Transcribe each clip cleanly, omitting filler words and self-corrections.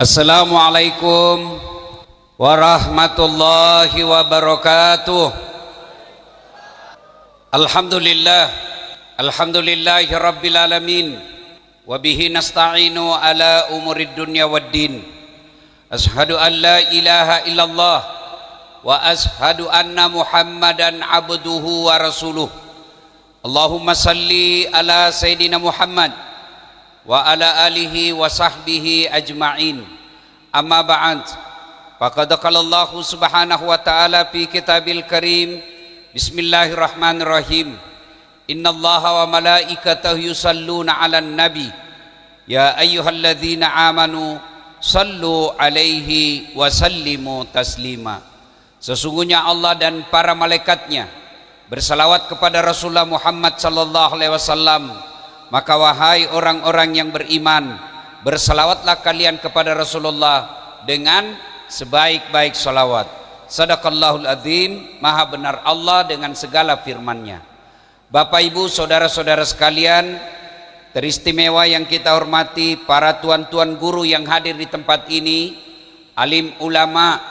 Assalamualaikum warahmatullahi wabarakatuh. Alhamdulillah, alhamdulillahi rabbil alamin, wa bihi nasta'inu ala umurid dunya waddin. Ashhadu an la ilaha illallah wa ashhadu anna muhammadan abduhu wa rasuluh. Allahumma salli ala sayyidina Muhammad wa ala alihi wa sahbihi ajma'in. Amma ba'd. Faqad qala Allah subhanahu wa ta'ala fi kitabil karim. Bismillahirrahmanirrahim. Innallaha wa malaikatahu yusalluna 'alan nabi. Ya ayyuhalladzina amanu sallu 'alaihi wa sallimu taslima. Sesungguhnya Allah dan para malaikatnya bersalawat kepada Rasulullah Muhammad sallallahu alaihi wasallam. Maka wahai orang-orang yang beriman, bersalawatlah kalian kepada Rasulullah dengan sebaik-baik salawat. Sadaqallahul adzim, maha benar Allah dengan segala firman-Nya. Bapak Ibu, saudara-saudara sekalian, teristimewa yang kita hormati, para tuan-tuan guru yang hadir di tempat ini, alim ulama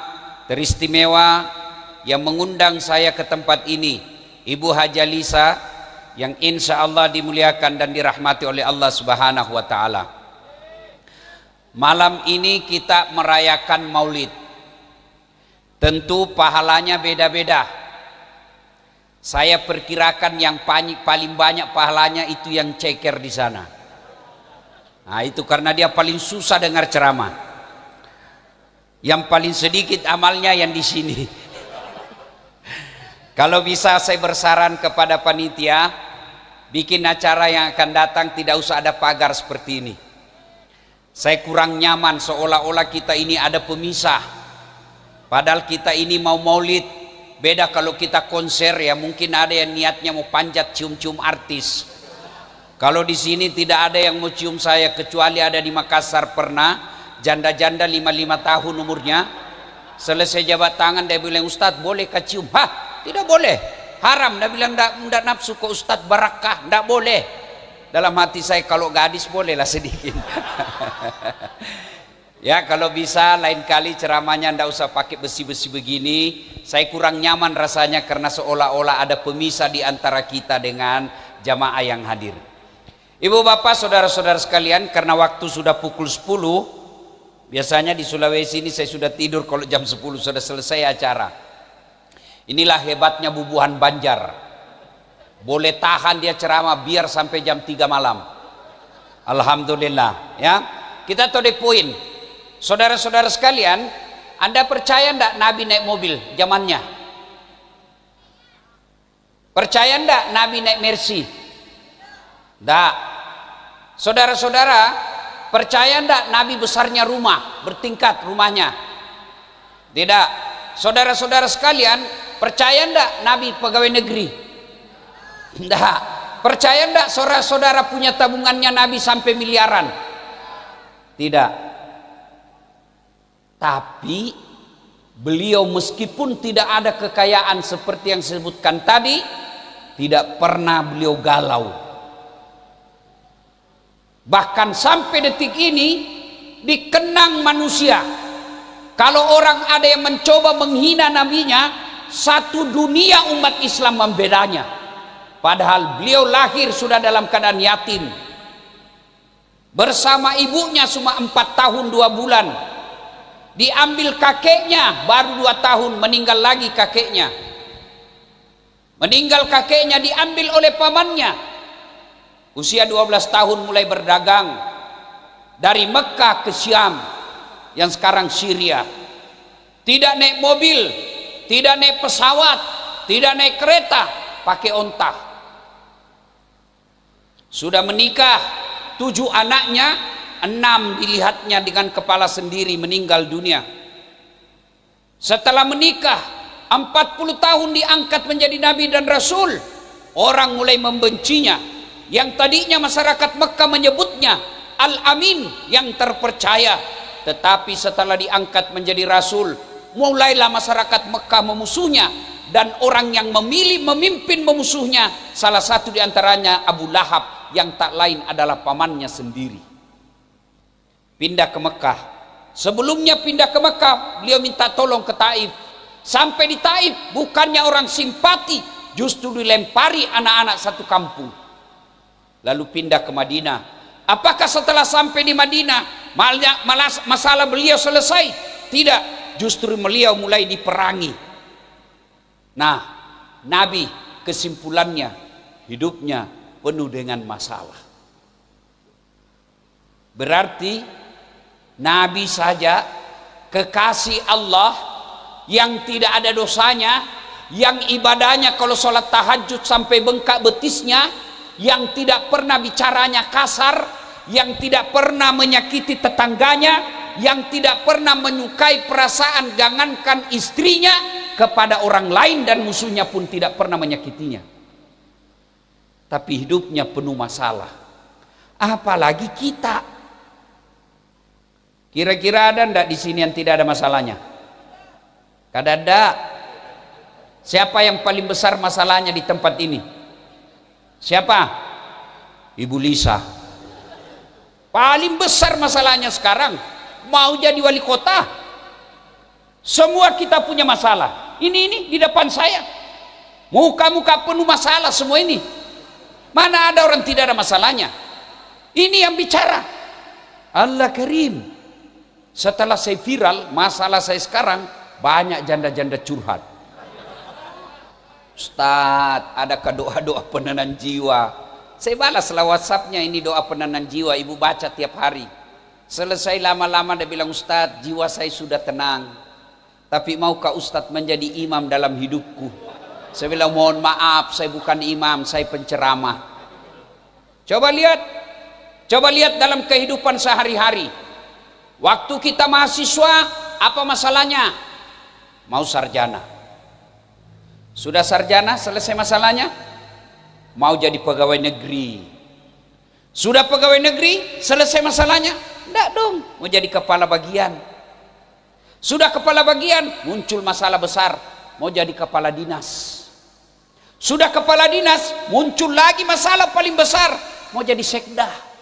teristimewa yang mengundang saya ke tempat ini, Ibu Haja Lisa, yang insya Allah dimuliakan dan dirahmati oleh Allah subhanahu wa ta'ala. Malam ini kita merayakan maulid. Tentu pahalanya beda-beda. Saya perkirakan yang paling banyak pahalanya itu yang ceker di sana. Nah, itu karena dia paling susah dengar ceramah. Yang paling sedikit amalnya yang di sini. Kalau bisa saya bersaran kepada panitia, bikin acara yang akan datang tidak usah ada pagar seperti ini. Saya kurang nyaman, seolah-olah kita ini ada pemisah. Padahal kita ini mau maulid. Beda kalau kita konser, ya mungkin ada yang niatnya mau panjat cium-cium artis. Kalau di sini tidak ada yang mau cium saya, kecuali ada di Makassar pernah, janda-janda 55 tahun umurnya. Selesai jabat tangan dia bilang, "Ustadz boleh kah cium?" Hah? Tidak boleh, haram. Dia bilang enggak nafsu ke Ustadz barakah, enggak boleh. Dalam hati saya, kalau gadis bolehlah sedikit. Ya kalau bisa lain kali ceramahnya enggak usah pakai besi-besi begini. Saya kurang nyaman rasanya karena seolah-olah ada pemisah di antara kita dengan jamaah yang hadir. Ibu bapak saudara-saudara sekalian, karena waktu sudah pukul 10, biasanya di Sulawesi ini saya sudah tidur kalau jam 10 sudah selesai acara. Inilah hebatnya Bubuhan Banjar. Boleh tahan dia ceramah biar sampai jam 3 malam. Alhamdulillah, ya. Kita tahu di poin. Saudara-saudara sekalian, Anda percaya enggak Nabi naik mobil zamannya? Percaya enggak Nabi naik Mercy? Enggak. Saudara-saudara, percaya enggak Nabi besarnya rumah, bertingkat rumahnya? Tidak. Saudara-saudara sekalian, percaya enggak Nabi pegawai negeri? Enggak. Percaya enggak saudara-saudara punya tabungannya Nabi sampai miliaran? Tidak. Tapi beliau meskipun tidak ada kekayaan seperti yang disebutkan tadi, tidak pernah beliau galau. Bahkan sampai detik ini dikenang manusia. Kalau orang ada yang mencoba menghina nabinya, satu dunia umat Islam membedanya. Padahal beliau lahir sudah dalam keadaan yatim. Bersama ibunya cuma 4 tahun 2 bulan. Diambil kakeknya baru 2 tahun, meninggal lagi kakeknya. Meninggal kakeknya diambil oleh pamannya. Usia 12 tahun mulai berdagang. Dari Mekah ke Syam, yang sekarang Syria. Tidak naik mobil, tidak naik pesawat, tidak naik kereta, pakai onta. Sudah menikah, 7 anaknya, 6 dilihatnya dengan kepala sendiri meninggal dunia. Setelah menikah 40 tahun diangkat menjadi nabi dan rasul, orang mulai membencinya. Yang tadinya masyarakat Mekah menyebutnya Al-Amin, yang terpercaya. Tetapi setelah diangkat menjadi rasul, mulailah masyarakat Mekah memusuhnya, dan orang yang memilih memimpin memusuhnya salah satu diantaranya Abu Lahab, yang tak lain adalah pamannya sendiri. Pindah ke Mekah, Sebelumnya pindah ke Mekah, beliau minta tolong ke Taif. Sampai di Taif, bukannya orang simpati, justru dilempari anak-anak satu kampung. Lalu pindah ke Madinah. Apakah setelah sampai di Madinah masalah beliau selesai? Tidak, justru beliau mulai diperangi. Nah, Nabi kesimpulannya hidupnya penuh dengan masalah. Berarti Nabi saja kekasih Allah yang tidak ada dosanya, yang ibadahnya kalau sholat tahajud sampai bengkak betisnya, yang tidak pernah bicaranya kasar, yang tidak pernah menyakiti tetangganya, yang tidak pernah menyukai perasaan jangankan istrinya kepada orang lain, dan musuhnya pun tidak pernah menyakitinya. Tapi hidupnya penuh masalah. Apalagi kita. Kira-kira ada ndak di sini yang tidak ada masalahnya? Kada ada. Siapa yang paling besar masalahnya di tempat ini? Siapa? Ibu Lisa. Paling besar masalahnya sekarang mau jadi wali kota. Semua kita punya masalah. Ini di depan saya. Muka-muka penuh masalah semua ini. Mana ada orang tidak ada masalahnya? Ini yang bicara Allah Karim. Setelah saya viral, masalah saya sekarang banyak janda-janda curhat. Ustadz, adakah doa-doa penenang jiwa? Saya balaslah WhatsAppnya, ini doa penenang jiwa, ibu baca tiap hari. Selesai lama-lama dia bilang, Ustadz, jiwa saya sudah tenang, tapi maukah Ustadz menjadi imam dalam hidupku? Saya bilang, mohon maaf, saya bukan imam, saya penceramah. Coba lihat dalam kehidupan sehari-hari. Waktu kita mahasiswa, apa masalahnya? Mau sarjana. Sudah sarjana, selesai masalahnya? Mau jadi pegawai negeri. Sudah pegawai negeri, selesai masalahnya? Enggak dong, mau jadi kepala bagian. Sudah kepala bagian, muncul masalah besar, mau jadi kepala dinas. Sudah kepala dinas, muncul lagi masalah paling besar, mau jadi sekda.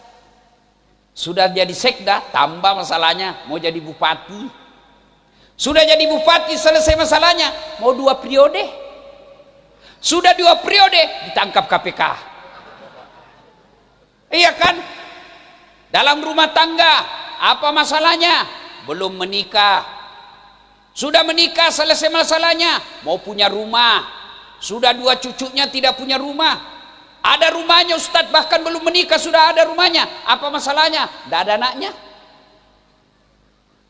Sudah jadi sekda, tambah masalahnya, mau jadi bupati. Sudah jadi bupati, selesai masalahnya, mau 2 periode. Sudah 2 periode, ditangkap KPK. Iya kan? Dalam rumah tangga, apa masalahnya? Belum menikah. Sudah menikah, selesai masalahnya, mau punya rumah. Sudah 2 cucunya tidak punya rumah. Ada rumahnya Ustadz, bahkan belum menikah sudah ada rumahnya. Apa masalahnya? Tidak ada anaknya.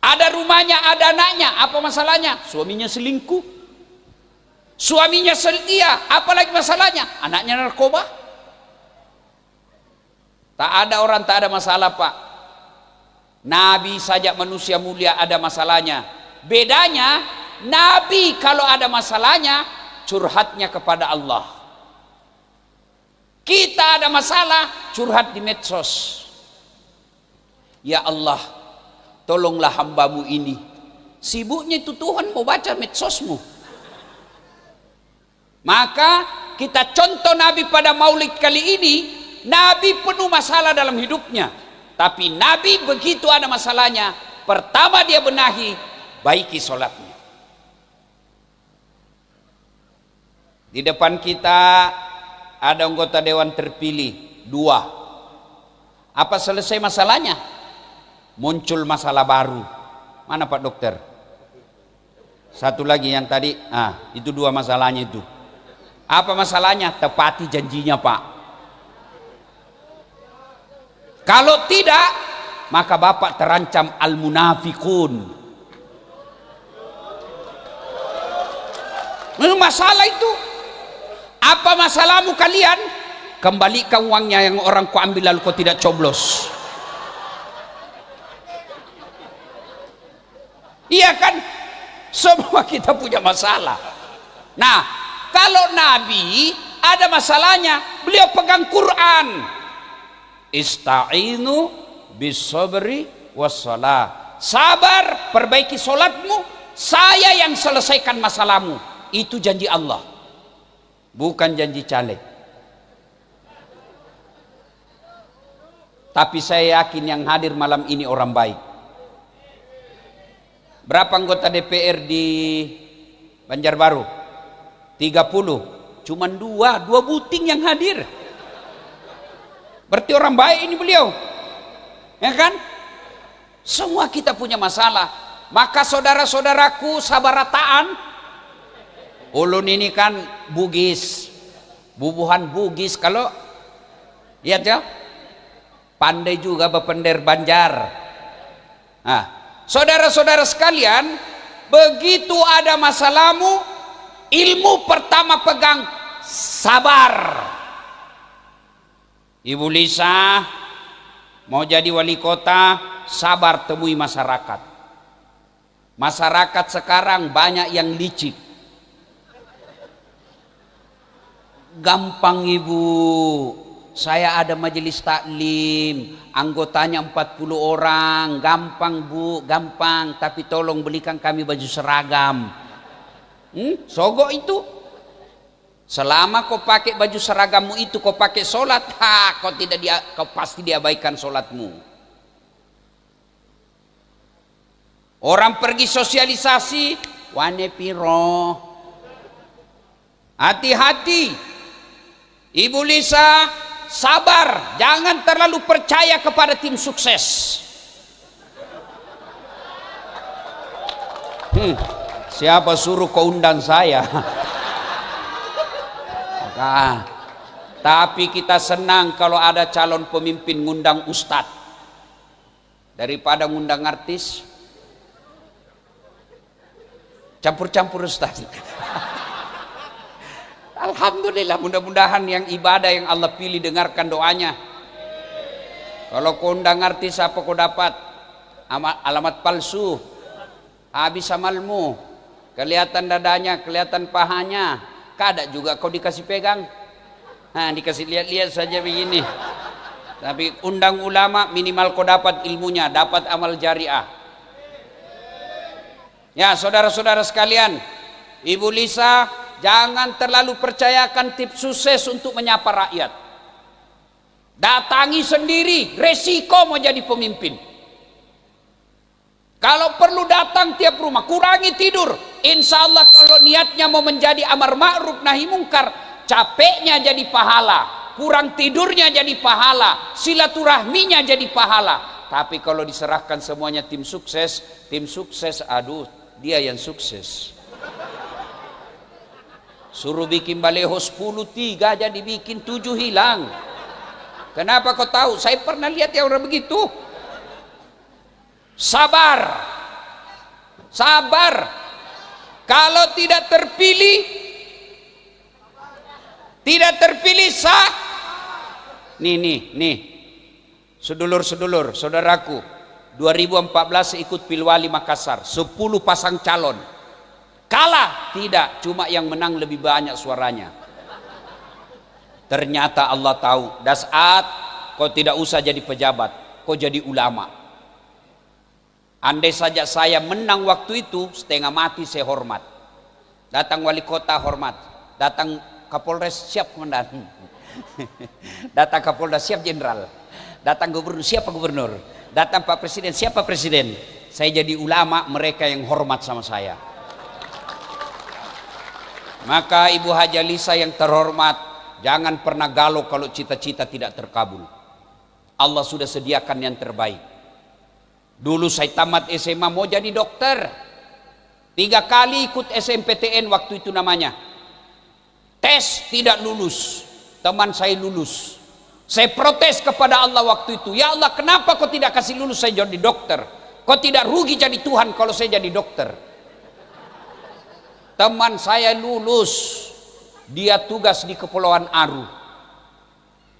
Ada rumahnya, ada anaknya. Apa masalahnya? Suaminya selingkuh. Suaminya setia. Apalagi masalahnya? Anaknya narkoba. Tak ada orang tak ada masalah, Pak. Nabi saja manusia mulia ada masalahnya. Bedanya, Nabi kalau ada masalahnya curhatnya kepada Allah. Kita ada masalah, curhat di medsos. Ya Allah, tolonglah hambamu ini. Sibuknya itu Tuhan mau baca medsosmu. Maka kita contoh Nabi pada Maulid kali ini. Nabi penuh masalah dalam hidupnya. Tapi Nabi begitu ada masalahnya, pertama dia benahi, baiki sholatnya. Di depan kita ada anggota dewan terpilih 2. Apa selesai masalahnya? Muncul masalah baru. Mana Pak Dokter? Satu lagi yang tadi, itu 2 masalahnya itu. Apa masalahnya? Tepati janjinya Pak. Kalau tidak, maka Bapak terancam al-munafikun. Masalah itu. Apa masalahmu kalian? Kembalikan uangnya yang orang kau ambil lalu kau tidak coblos. Iya kan? Semua kita punya masalah. Nah, kalau Nabi ada masalahnya, beliau pegang Quran. Ista'inu bis-sabri was-shalah. Sabar, perbaiki solatmu, saya yang selesaikan masalahmu. Itu janji Allah, bukan janji caleg. Tapi saya yakin yang hadir malam ini orang baik. Berapa anggota DPR di Banjarbaru? 30. Cuman dua buting yang hadir. Berarti orang baik ini beliau. Ya kan? Semua kita punya masalah. Maka saudara-saudaraku sabarataan, ulun ini kan Bugis, bubuhan Bugis. Kalau lihat ya, pandai juga bepender Banjar. Nah, saudara-saudara sekalian, begitu ada masalahmu, ilmu pertama pegang sabar. Ibu Lisa mau jadi wali kota, sabar temui masyarakat. Masyarakat sekarang banyak yang licik. Gampang ibu, saya ada majelis taklim, anggotanya 40 orang, gampang bu, gampang, tapi tolong belikan kami baju seragam. Sogok itu. Selama kau pakai baju seragammu itu, kau pakai sholat, kau pasti diabaikan sholatmu. Orang pergi sosialisasi, wane piro. Hati-hati. Ibu Lisa, sabar, jangan terlalu percaya kepada tim sukses. Siapa suruh kau undang saya? Tapi kita senang kalau ada calon pemimpin ngundang ustadz daripada ngundang artis. Campur-campur ustadz. Alhamdulillah, mudah-mudahan yang ibadah yang Allah pilih dengarkan doanya. Kalau kau undang artis, apa kau dapat? Alamat palsu, habis amalmu, kelihatan dadanya, kelihatan pahanya. Kada juga kau dikasih pegang, nah dikasih lihat-lihat saja begini. Tapi undang ulama, minimal kau dapat ilmunya, dapat amal jariah. Ya saudara-saudara sekalian, Ibu Lisa jangan terlalu percayakan tips sukses untuk menyapa rakyat. Datangi sendiri, resiko mau jadi pemimpin. Kalau perlu datang tiap rumah, kurangi tidur. Insya Allah kalau niatnya mau menjadi amar ma'ruf nahi mungkar, capeknya jadi pahala, kurang tidurnya jadi pahala, silaturahminya jadi pahala. Tapi kalau diserahkan semuanya tim sukses, aduh, dia yang sukses. Suruh bikin baleho 10, 3 aja dibikin 7 hilang. Kenapa kau tahu? Saya pernah lihat ya orang begitu. Sabar. Kalau tidak terpilih nih sedulur-sedulur saudaraku, 2014 ikut Pilwali Makassar, 10 pasang calon, kalah tidak, cuma yang menang lebih banyak suaranya. Ternyata Allah tahu, dasat kau tidak usah jadi pejabat, kau jadi ulama. Andai saja saya menang waktu itu, setengah mati saya hormat. Datang wali kota hormat, datang Kapolres siap komandan, datang Kapolda siap jenderal, datang gubernur siapa gubernur, datang Pak Presiden siapa presiden. Saya jadi ulama, mereka yang hormat sama saya. Maka Ibu Haja Lisa yang terhormat, jangan pernah galau kalau cita-cita tidak terkabul. Allah sudah sediakan yang terbaik. Dulu saya tamat SMA mau jadi dokter, 3 kali ikut SMPTN waktu itu namanya. Tes tidak lulus, teman saya lulus. Saya protes kepada Allah waktu itu, ya Allah kenapa kau tidak kasih lulus saya jadi dokter? Kau tidak rugi jadi Tuhan kalau saya jadi dokter? Teman saya lulus, dia tugas di Kepulauan Aru.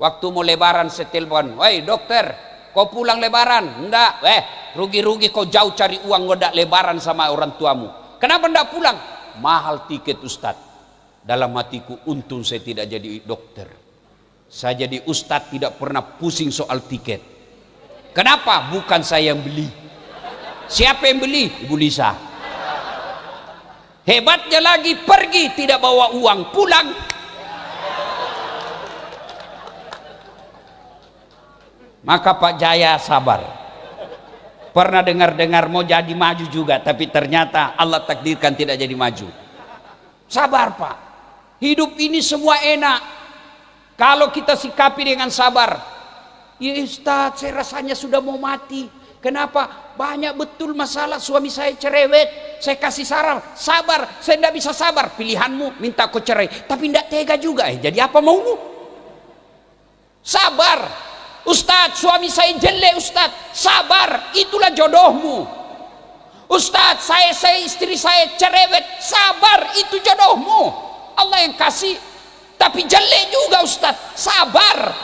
Waktu mau lebaran saya telepon, woi dokter, kau pulang lebaran? Enggak, rugi-rugi kau jauh cari uang ngodak lebaran sama orang tuamu. Kenapa enggak pulang? Mahal tiket Ustadz. Dalam hatiku, untung saya tidak jadi dokter. Saya jadi Ustadz tidak pernah pusing soal tiket. Kenapa? Bukan saya yang beli. Siapa yang beli? Ibu Lisa. Hebatnya lagi, pergi tidak bawa uang, pulang maka Pak Jaya sabar. Pernah dengar-dengar mau jadi maju juga, tapi ternyata Allah takdirkan tidak jadi maju. Sabar Pak. Hidup ini semua enak kalau kita sikapi dengan sabar. Ya Ustaz, saya rasanya sudah mau mati. Kenapa? Banyak betul masalah, suami saya cerewet, saya kasih saran, sabar, saya tidak bisa sabar. Pilihanmu minta aku cerai, tapi tidak tega juga. Jadi apa maumu? Sabar. Ustadz, suami saya jelek Ustadz, sabar, itulah jodohmu. Ustadz, saya istri saya cerewet, sabar, itu jodohmu. Allah yang kasih, tapi jelek juga Ustadz, sabar.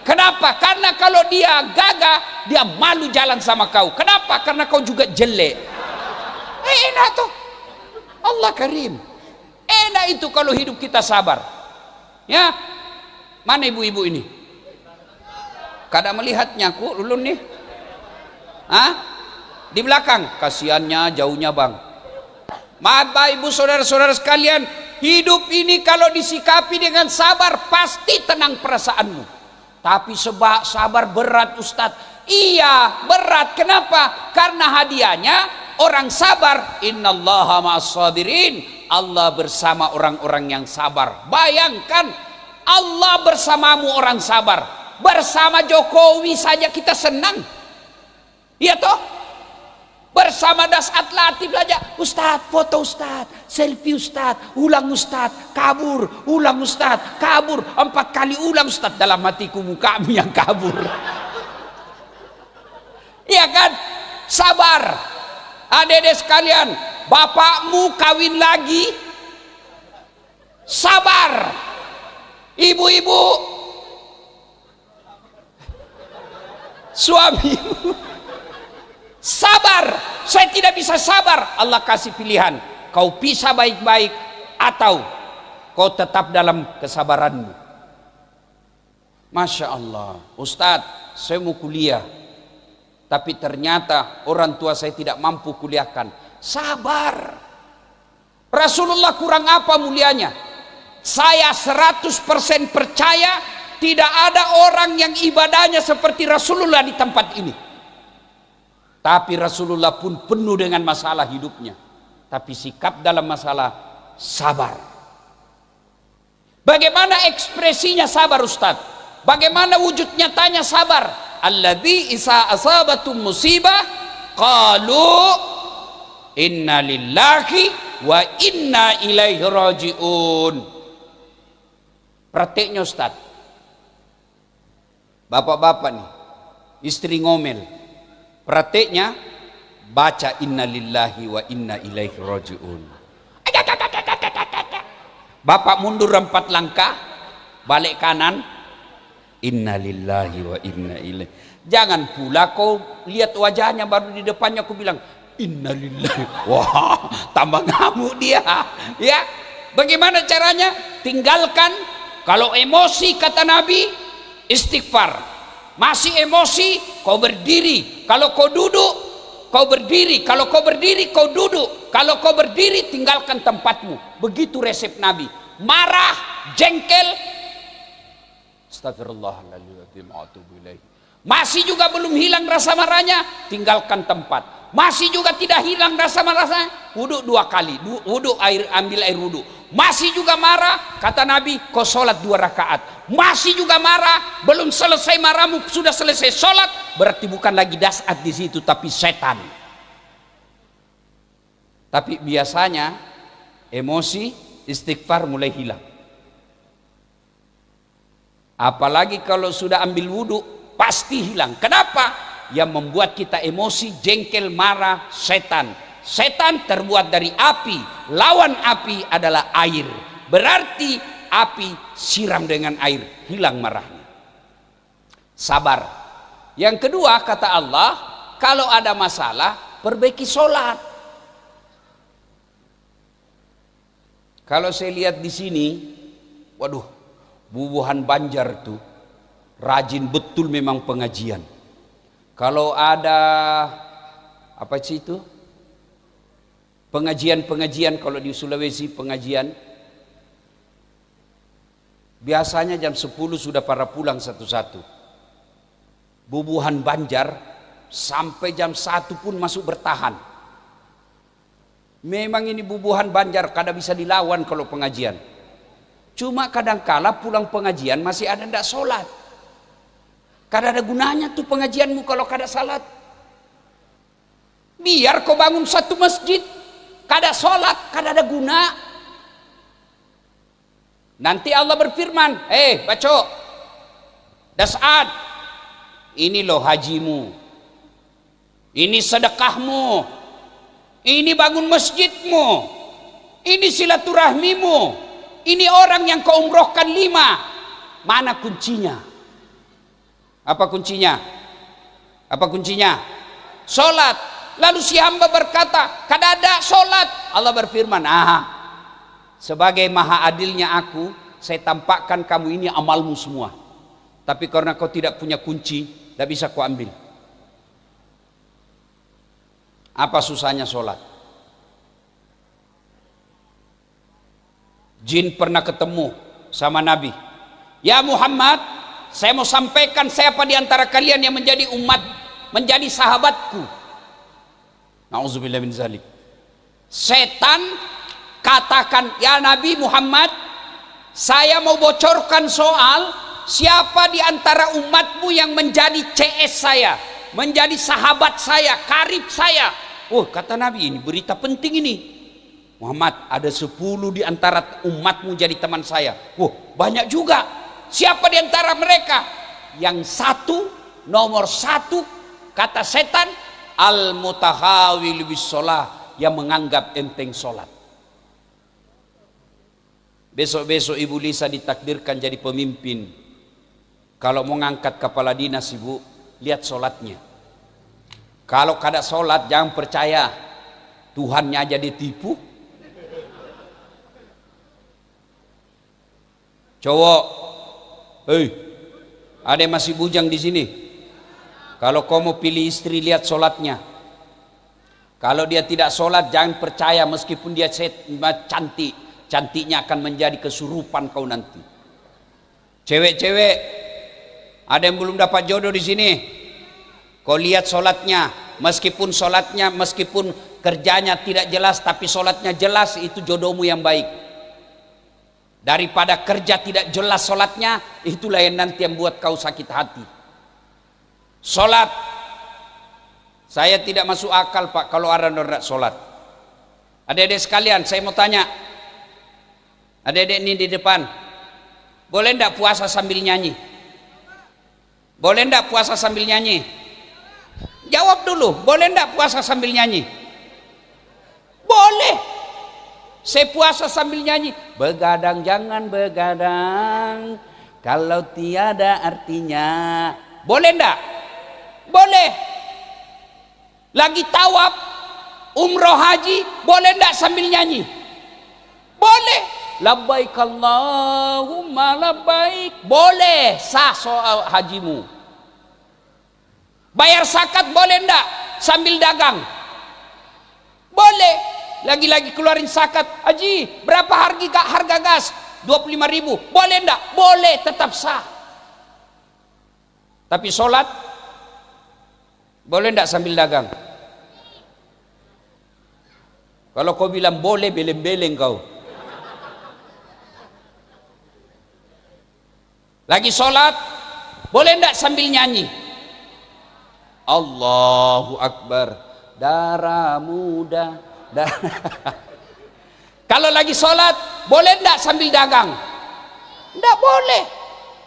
Kenapa? Karena kalau dia gagah, dia malu jalan sama kau. Kenapa? Karena kau juga jelek. Enak tuh, Allah karim. Enak itu kalau hidup kita sabar. Ya, mana ibu-ibu ini? Kada melihatnya aku ulun nih. Hah? Di belakang. Kasihannya jauhnya bang. Maaf ibu saudara-saudara sekalian, hidup ini kalau disikapi dengan sabar pasti tenang perasaanmu. Tapi sebab sabar berat Ustadz. Iya berat. Kenapa? Karena hadiahnya orang sabar. Innallaha ma'as-sabirin. Allah bersama orang-orang yang sabar. Bayangkan Allah bersamamu orang sabar. Bersama Jokowi saja kita senang, iya toh? Bersama Dasat Latif saja, Ustadz foto Ustadz, selfie Ustadz, ulang Ustadz, kabur, ulang Ustadz, kabur, 4 kali ulang Ustadz. Dalam hatiku mukamu yang kabur. Iya kan? Sabar. Adik-adik sekalian, bapakmu kawin lagi, sabar. Ibu-ibu, suamimu, sabar. Saya tidak bisa sabar. Allah kasih pilihan, kau pisah baik-baik atau kau tetap dalam kesabaranmu. Masya Allah, Ustadz, saya mau kuliah, tapi ternyata orang tua saya tidak mampu kuliahkan. Sabar. Rasulullah kurang apa mulianya? Saya 100% percaya tidak ada orang yang ibadahnya seperti Rasulullah di tempat ini. Tapi Rasulullah pun penuh dengan masalah hidupnya. Tapi sikap dalam masalah sabar. Bagaimana ekspresinya sabar Ustaz? Bagaimana wujud nyatanya sabar? Alladzi isa asabatum musibah qalu inna lillahi wa inna ilaihi rajiun. Prakteknya Ustaz. Bapak-bapak nih, istri ngomel, prakteknya baca inna lillahi wa inna ilaihi rajiun. Bapak mundur 4 langkah, balik kanan, inna lillahi wa inna ilaihi. Jangan pula kau lihat wajahnya baru di depannya aku bilang inna lillahi. Wah, tambah ngamuk dia. Ya, bagaimana caranya? Tinggalkan. Kalau emosi kata Nabi, istighfar. Masih emosi, kau berdiri. Kalau kau duduk, kau berdiri. Kalau kau berdiri, kau duduk. Kalau kau berdiri, tinggalkan tempatmu. Begitu resep Nabi. Marah, jengkel, astagfirullahaladzim, masih juga belum hilang rasa marahnya, tinggalkan tempat. Masih juga tidak hilang rasa marahnya, wudhu 2 kali, wudhu air, ambil air wudhu. Masih juga marah, kata Nabi, kau sholat 2 rakaat. Masih juga marah, belum selesai marahmu, sudah selesai sholat, berarti bukan lagi dasat di situ, tapi setan. Tapi biasanya emosi, istighfar mulai hilang. Apalagi kalau sudah ambil wudhu, pasti hilang. Kenapa? Yang membuat kita emosi, jengkel, marah, setan. Setan terbuat dari api, lawan api adalah air. Berarti api siram dengan air, hilang marahnya. Sabar. Yang kedua kata Allah, kalau ada masalah, perbaiki sholat. Kalau saya lihat di sini, waduh, bubuhan Banjar tuh rajin betul memang pengajian. Kalau ada apa sih itu? Pengajian-pengajian, kalau di Sulawesi pengajian, biasanya jam 10 sudah para pulang satu-satu. Bubuhan Banjar sampai jam 1 pun masuk bertahan. Memang ini bubuhan Banjar, kada bisa dilawan kalau pengajian. Cuma kadangkala pulang pengajian masih ada ndak sholat. Kada ada gunanya tuh pengajianmu kalau kada salat. Biar kau bangun satu masjid, kada sholat, kada ada guna. Nanti Allah berfirman, baco, dasad, ini loh hajimu, ini sedekahmu, ini bangun masjidmu, ini silaturahmimu, ini orang yang kau umrohkan 5. Mana kuncinya? Apa kuncinya? Apa kuncinya? Sholat. Lalu si hamba berkata, kada ada sholat. Allah berfirman, sebagai maha adilnya aku, saya tampakkan kamu ini amalmu semua. Tapi karena kau tidak punya kunci, tidak bisa kau ambil. Apa susahnya sholat? Jin pernah ketemu sama Nabi. Ya Muhammad, saya mau sampaikan siapa di antara kalian yang menjadi umat, menjadi sahabatku. Nauzubillah min zalik. Setan katakan, ya Nabi Muhammad, saya mau bocorkan soal siapa di antara umatmu yang menjadi CS saya, menjadi sahabat saya, karib saya. Kata Nabi, ini berita penting ini. Muhammad, ada 10 di antara umatmu jadi teman saya. Banyak juga. Siapa di antara mereka? Yang nomor satu, kata setan, al-mutahawil bis sholah, yang menganggap enteng sholat. Besok-besok Ibu Lisa ditakdirkan jadi pemimpin. Kalau mau ngangkat kepala dinas, Ibu, lihat sholatnya. Kalau kada sholat, jangan percaya Tuhannya aja ditipu. Cowok, ada yang masih bujang di sini? Kalau kau mau pilih istri, lihat sholatnya. Kalau dia tidak sholat, jangan percaya meskipun dia cantik. Cantiknya akan menjadi kesurupan kau nanti. Cewek-cewek, ada yang belum dapat jodoh di sini? Kau lihat sholatnya. Meskipun kerjanya tidak jelas, tapi sholatnya jelas, itu jodohmu yang baik. Daripada kerja tidak jelas sholatnya, itulah yang nanti yang buat kau sakit hati. Sholat, saya tidak masuk akal Pak kalau orang tidak sholat. Adik-adik sekalian, saya mau tanya, adik-adik ini di depan, boleh tidak puasa sambil nyanyi? Boleh tidak puasa sambil nyanyi? Jawab dulu, boleh tidak puasa sambil nyanyi? Boleh. Saya puasa sambil nyanyi. Begadang jangan begadang, kalau tiada artinya. Boleh tidak? Boleh. Lagi tawaf, umroh haji, boleh tidak sambil nyanyi? Boleh. Labbaik Allahumma labbaik, boleh, sah soal hajimu. Bayar zakat boleh tidak sambil dagang? Boleh. Lagi-lagi keluarin zakat, haji berapa harga gas? 25.000, boleh tidak? Boleh, tetap sah. Tapi sholat boleh tidak sambil dagang? Kalau kau bilang boleh, beleng-beleng kau. Lagi sholat boleh tidak sambil nyanyi? Allahu Akbar, darah muda. Kalau lagi sholat boleh tidak sambil dagang? Tidak boleh.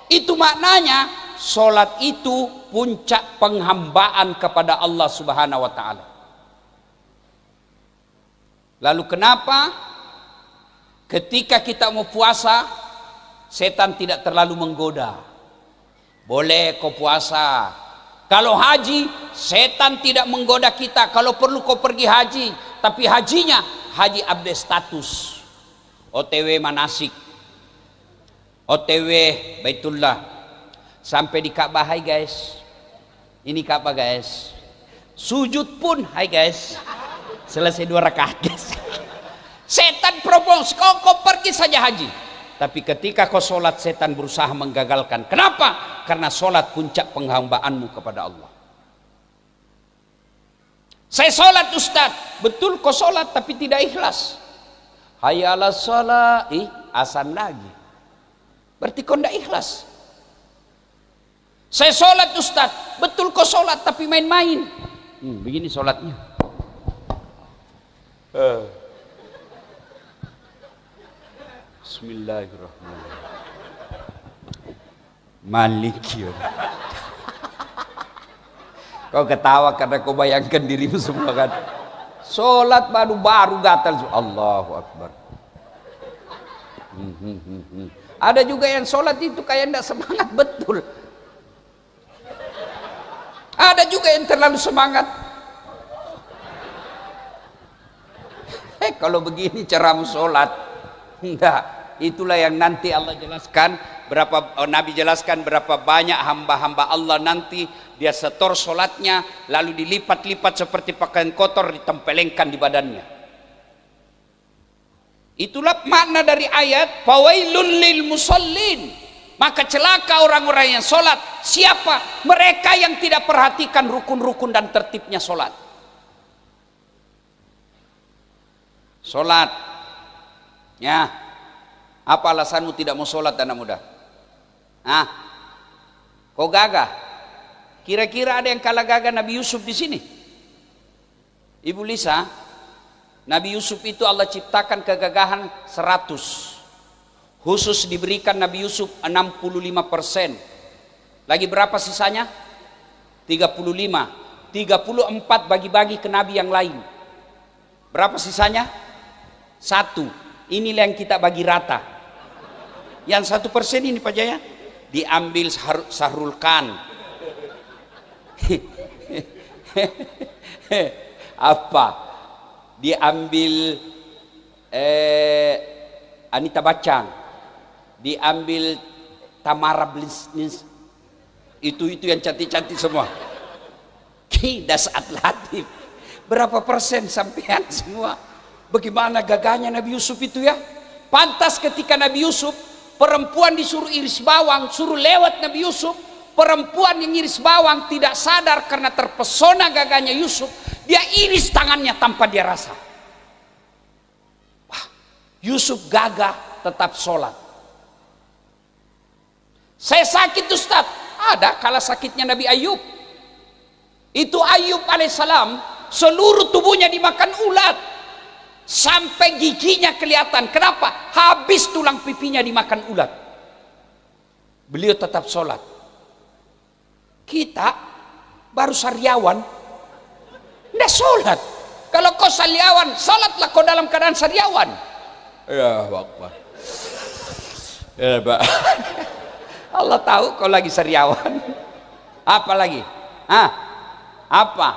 Itu maknanya sholat itu puncak penghambaan kepada Allah Subhanahu wa ta'ala. Lalu kenapa ketika kita mau puasa setan tidak terlalu menggoda? Boleh kau puasa. Kalau haji, setan tidak menggoda kita. Kalau perlu kau pergi haji, tapi hajinya haji update status, OTW manasik, OTW Baitullah, sampai di Ka'bah. Hai guys, ini Ka'bah guys. Sujud pun hai guys, selesai 2 rakaat guys. Setan propose kau pergi saja haji. Tapi ketika kau sholat, setan berusaha menggagalkan. Kenapa? Karena sholat puncak penghambaanmu kepada Allah. Saya sholat Ustaz, betul kau sholat tapi tidak ikhlas. Hayya 'alas shalah, azan lagi. Berarti kau tidak ikhlas. Saya sholat Ustaz, betul kau sholat tapi main-main. Begini sholatnya. Bismillahirrahmanirrahim. Malik ya. Kau ketawa karena kau bayangkan dirimu semua kan. Sholat baru gatal. Allahu Akbar. Ada juga yang sholat itu kayak tidak semangat betul. Ada juga yang terlalu semangat. Kalau begini caramu sholat, enggak. Itulah yang nanti Allah jelaskan Nabi jelaskan berapa banyak hamba-hamba Allah nanti dia setor sholatnya lalu dilipat-lipat seperti pakaian kotor ditempelengkan di badannya. Itulah makna dari ayat fawailun lil musallin. Maka celaka orang-orang yang sholat. Siapa? Mereka yang tidak perhatikan rukun-rukun dan tertibnya sholat. Sholat ya. Apa alasanmu tidak mau sholat anak muda? Kau gagah? Kira-kira ada yang kalah gagah Nabi Yusuf di sini? Ibu Lisa, Nabi Yusuf itu Allah ciptakan kegagahan 100. Khusus diberikan Nabi Yusuf 65%. Lagi berapa sisanya? 35. 34 bagi-bagi ke Nabi yang lain. Berapa sisanya? 1. Inilah yang kita bagi rata. Yang 1% ini Pak Jaya diambil Sahrul Khan. Apa? Diambil Anita Bachang. Diambil Tamara Blinis. Itu yang cantik-cantik semua. Dasat Latif. Berapa persen sampean semua? Bagaimana gagahnya Nabi Yusuf itu ya? Pantas ketika Nabi Yusuf perempuan disuruh iris bawang, suruh lewat Nabi Yusuf. Perempuan yang iris bawang tidak sadar karena terpesona gagahnya Yusuf, dia iris tangannya tanpa dia rasa. Wah, Yusuf gagah tetap sholat. Saya sakit Ustaz. Ada kala sakitnya Nabi Ayub. Itu Ayub alaihissalam seluruh tubuhnya dimakan ulat sampai giginya kelihatan. Kenapa? Habis tulang pipinya dimakan ulat. Beliau tetap sholat. Kita baru sariawan tidak sholat. Kalau kau sariawan, sholatlah kau dalam keadaan sariawan. Ya Akbar. Ya Pak. Allah tahu kau lagi sariawan. Apa lagi? Apa?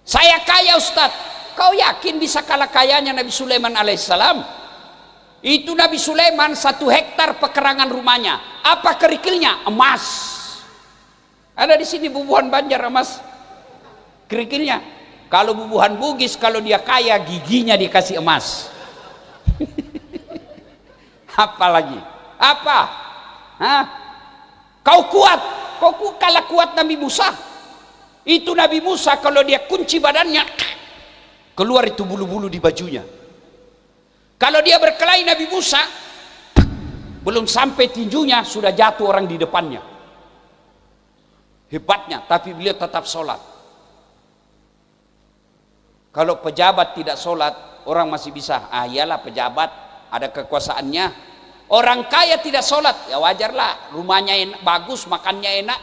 Saya kaya Ustaz. Kau yakin bisa kalah kayanya Nabi Sulaiman alaihissalam? Itu Nabi Sulaiman 1 hektar pekerangan rumahnya. Apa kerikilnya? Emas. Ada di sini bubuhan Banjar emas. Kerikilnya. Kalau bubuhan Bugis, kalau dia kaya giginya dikasih emas. Apa lagi? Apa? Kau kuat. Kau kalah kuat Nabi Musa. Itu Nabi Musa kalau dia kunci badannya keluar itu bulu-bulu di bajunya. Kalau dia berkelahi Nabi Musa belum sampai tinjunya sudah jatuh orang di depannya. Hebatnya, tapi beliau tetap sholat. Kalau pejabat tidak sholat, orang masih bisa, iyalah pejabat ada kekuasaannya. Orang kaya tidak sholat, ya wajarlah, rumahnya enak, bagus, makannya enak.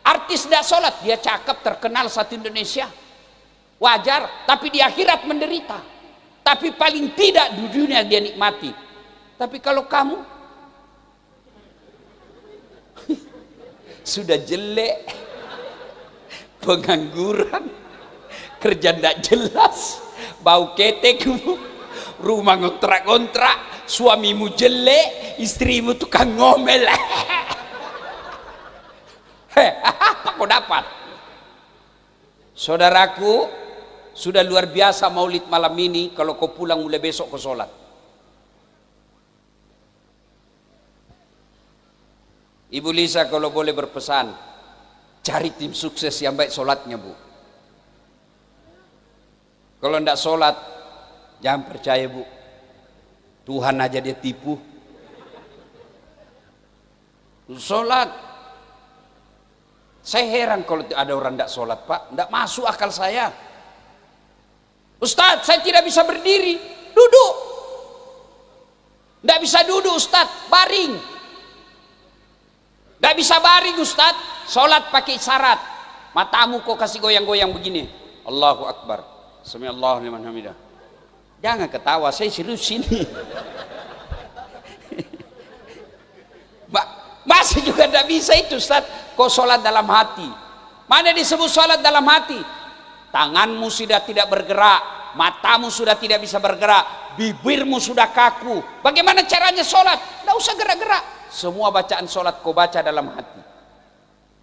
Artis tidak sholat, dia cakep, terkenal satu Indonesia. Wajar, tapi di akhirat menderita. Tapi paling tidak di dunia dia nikmati. Tapi kalau kamu sudah jelek, pengangguran, kerja tidak jelas, bau ketek, rumah ngontrak-ngontrak, suamimu jelek, istrimu tukang ngomel. Apa kau dapat? Saudaraku, sudah luar biasa maulid malam ini. Kalau kau pulang mulai besok kau sholat. Ibu Lisa kalau boleh berpesan, cari tim sukses yang baik sholatnya Bu. Kalau tidak sholat, jangan percaya bu, Tuhan aja dia tipu. Sholat, saya heran kalau ada orang tidak sholat pak, tidak masuk akal saya. Ustadz, saya tidak bisa berdiri, duduk. Tidak bisa duduk Ustadz, baring. Tidak bisa baring Ustadz, sholat pakai isyarat. Matamu kok kasih goyang-goyang begini. Allahu Akbar, sami'allahu liman hamidah. Jangan ketawa, saya serius sini. Masih juga tidak bisa itu Ustadz. Kok sholat dalam hati? Mana disebut sholat dalam hati? Tanganmu sudah tidak bergerak, matamu sudah tidak bisa bergerak, bibirmu sudah kaku. Bagaimana caranya sholat? Tidak usah gerak-gerak. Semua bacaan sholat kau baca dalam hati.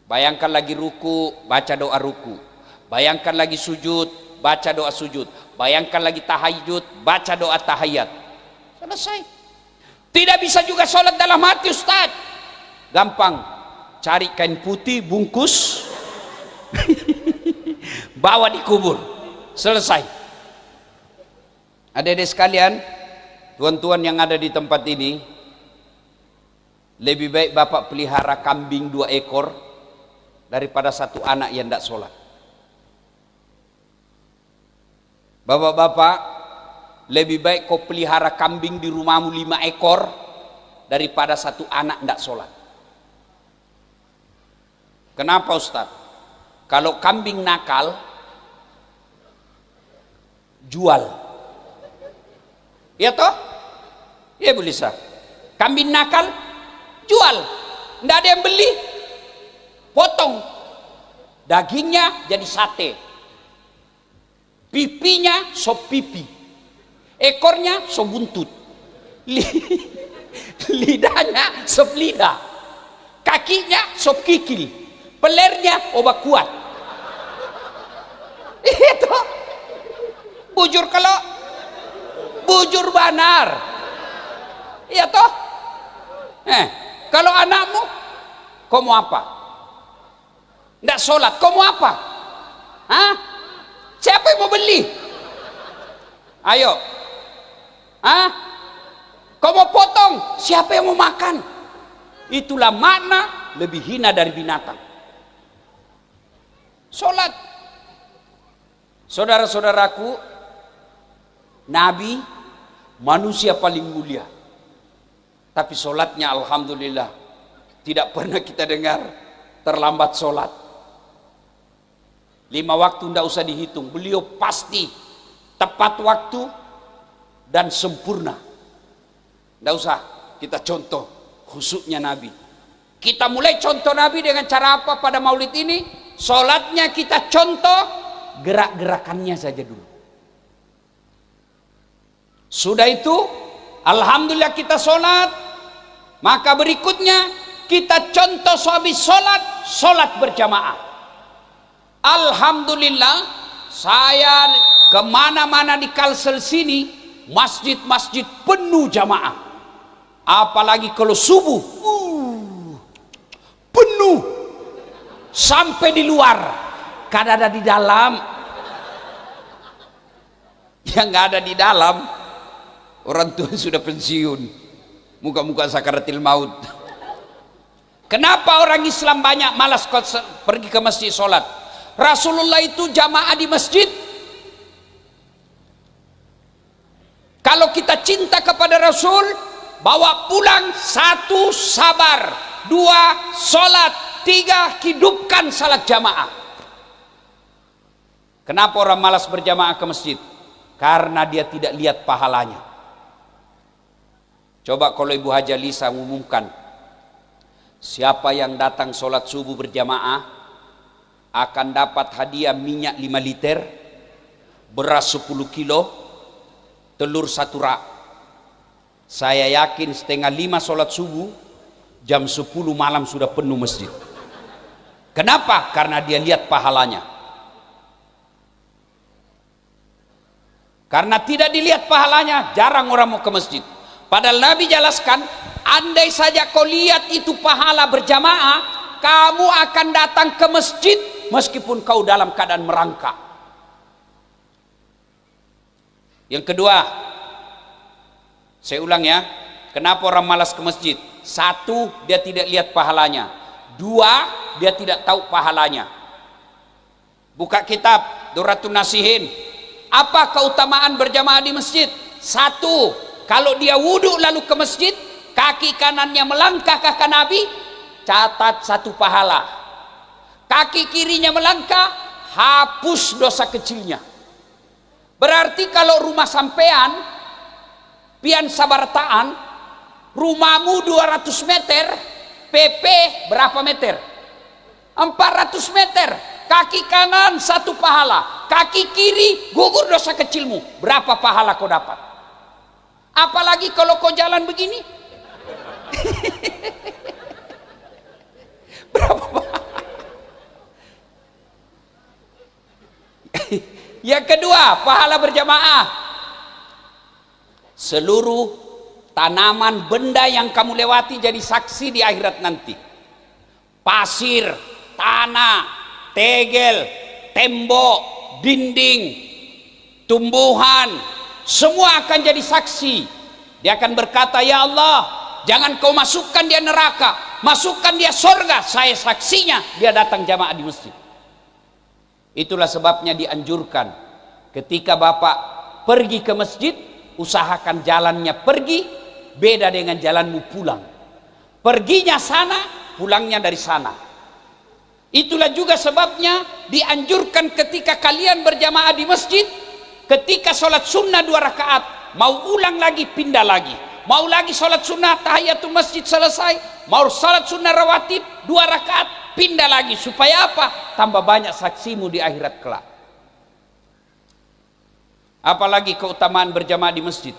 Bayangkan lagi ruku, baca doa ruku. Bayangkan lagi sujud, baca doa sujud. Bayangkan lagi tahajud, baca doa tahiyat. Selesai. Tidak bisa juga sholat dalam hati Ustaz. Gampang. Cari kain putih, bungkus. Bawa dikubur. Selesai. Adik-adik sekalian, tuan-tuan yang ada di tempat ini, lebih baik bapak pelihara kambing 2 ekor daripada 1 anak yang tidak sholat. Bapak-bapak, lebih baik kau pelihara kambing di rumahmu 5 ekor daripada 1 anak tidak sholat. Kenapa Ustaz? Kalau kambing nakal, jual. Ya toh? Ya Bu Lisa. Kambing nakal, jual. Tidak ada yang beli, potong. Dagingnya jadi sate. Pipinya sop pipi. Ekornya sop buntut. Lidahnya sop lidah. Kakinya sop kikil. Pelernya obat kuat. Itu bujur kalau bujur banar. Iya toh? Kalau anakmu, kau mau apa? Tidak sholat, kau mau apa? Hah? Siapa yang mau beli? Ayo. Hah? Kau mau potong? Siapa yang mau makan? Itulah makna lebih hina dari binatang. Sholat. Saudara-saudaraku, Nabi manusia paling mulia, tapi sholatnya alhamdulillah tidak pernah kita dengar terlambat sholat. 5 waktu tidak usah dihitung, beliau pasti tepat waktu dan sempurna. Tidak usah kita contoh khusyuknya Nabi. Kita mulai contoh Nabi dengan cara apa pada maulid ini? Sholatnya kita contoh, gerak-gerakannya saja dulu. Sudah itu alhamdulillah kita sholat, maka berikutnya kita contoh habis sholat berjamaah. Alhamdulillah saya kemana-mana di Kalsel sini, masjid-masjid penuh jamaah. Apalagi kalau subuh, penuh sampai di luar. Kada ada di dalam. Yang nggak ada di dalam, orang tua sudah pensiun, muka-muka sakaratil maut. Kenapa orang Islam banyak malas pergi ke masjid sholat? Rasulullah itu jamaah di masjid. Kalau kita cinta kepada Rasul, bawa pulang. 1 sabar, 2 sholat, 3 hidupkan salat jamaah. Kenapa orang malas berjamaah ke masjid? Karena dia tidak lihat pahalanya. Coba kalau Ibu Haja Lisa mengumumkan, siapa yang datang sholat subuh berjamaah akan dapat hadiah minyak 5 liter, beras 10 kilo, telur 1 rak. Saya yakin 4:30 sholat subuh, jam 10 malam sudah penuh masjid. Kenapa? Karena dia lihat pahalanya. Karena tidak dilihat pahalanya, jarang orang mau ke masjid. Padahal Nabi jelaskan, andai saja kau lihat itu pahala berjamaah, kamu akan datang ke masjid meskipun kau dalam keadaan merangkak. Yang kedua, saya ulang ya, kenapa orang malas ke masjid? Satu, dia tidak lihat pahalanya. Dua, dia tidak tahu pahalanya. Buka kitab Durratun Nasihin. Apa keutamaan berjamaah di masjid? Satu, kalau dia wudhu lalu ke masjid, kaki kanannya melangkah ke kaki Nabi, catat 1 pahala. Kaki kirinya melangkah, hapus dosa kecilnya. Berarti kalau rumah sampean pian sabartaan, rumahmu 200 meter, PP berapa meter? 400 meter. Kaki kanan 1 pahala, kaki kiri gugur dosa kecilmu. Berapa pahala kau dapat? Apalagi kalau kau jalan begini. Berapa pahala? Yang kedua, pahala berjamaah. Seluruh tanaman benda yang kamu lewati jadi saksi di akhirat nanti. Pasir, tanah, tegel, tembok, dinding, tumbuhan, semua akan jadi saksi. Dia akan berkata, ya Allah, jangan kau masukkan dia neraka, masukkan dia surga. Saya saksinya dia datang jamaah di masjid. Itulah sebabnya dianjurkan ketika Bapak pergi ke masjid, usahakan jalannya pergi beda dengan jalanmu pulang. Perginya sana, pulangnya dari sana. Itulah juga sebabnya dianjurkan ketika kalian berjamaah di masjid, ketika sholat sunnah 2 rakaat, mau ulang lagi pindah lagi, mau lagi sholat sunnah tahiyatul masjid selesai, mau sholat sunnah rawatib 2 rakaat, pindah lagi. Supaya apa? Tambah banyak saksimu di akhirat kelak. Apalagi keutamaan berjamaah di masjid.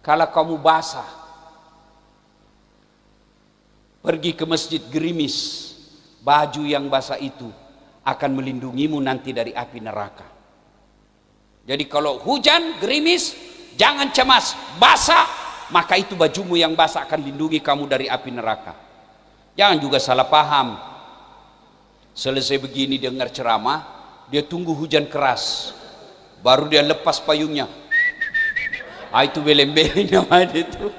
Kalau kamu basah, pergi ke masjid gerimis, baju yang basah itu akan melindungimu nanti dari api neraka. Jadi kalau hujan gerimis, jangan cemas, basah, maka itu bajumu yang basah akan lindungi kamu dari api neraka. Jangan juga salah paham. Selesai begini dengar ceramah, dia tunggu hujan keras, baru dia lepas payungnya. Itu beleng-beleng namanya itu.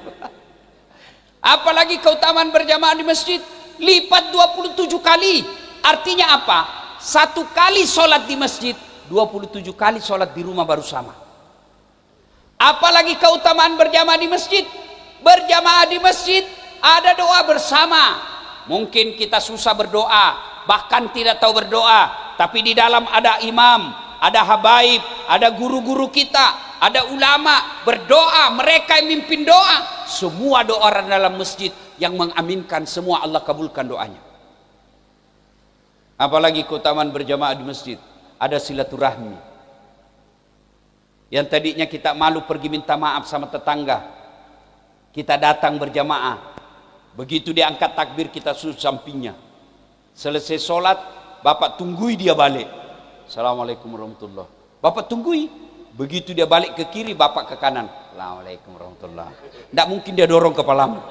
Apalagi keutamaan berjamaah di masjid, lipat 27 kali. Artinya apa? 1 kali sholat di masjid, 27 kali sholat di rumah baru sama. Apalagi keutamaan berjamaah di masjid. Berjamaah di masjid ada doa bersama. Mungkin kita susah berdoa, bahkan tidak tahu berdoa, tapi di dalam ada imam, ada habaib, ada guru-guru kita, ada ulama berdoa, mereka yang mimpin doa. Semua doa orang dalam masjid yang mengaminkan, semua Allah kabulkan doanya. Apalagi keutamaan berjamaah di masjid, ada silaturahmi. Yang tadinya kita malu pergi minta maaf sama tetangga, kita datang berjamaah. Begitu dia angkat takbir, kita sujud sampingnya. Selesai sholat, Bapak tunggui dia balik. Assalamualaikum warahmatullahi. Bapak tunggui. Begitu dia balik ke kiri, Bapak ke kanan. Assalamualaikum warahmatullahi. Tidak mungkin dia dorong kepalamu.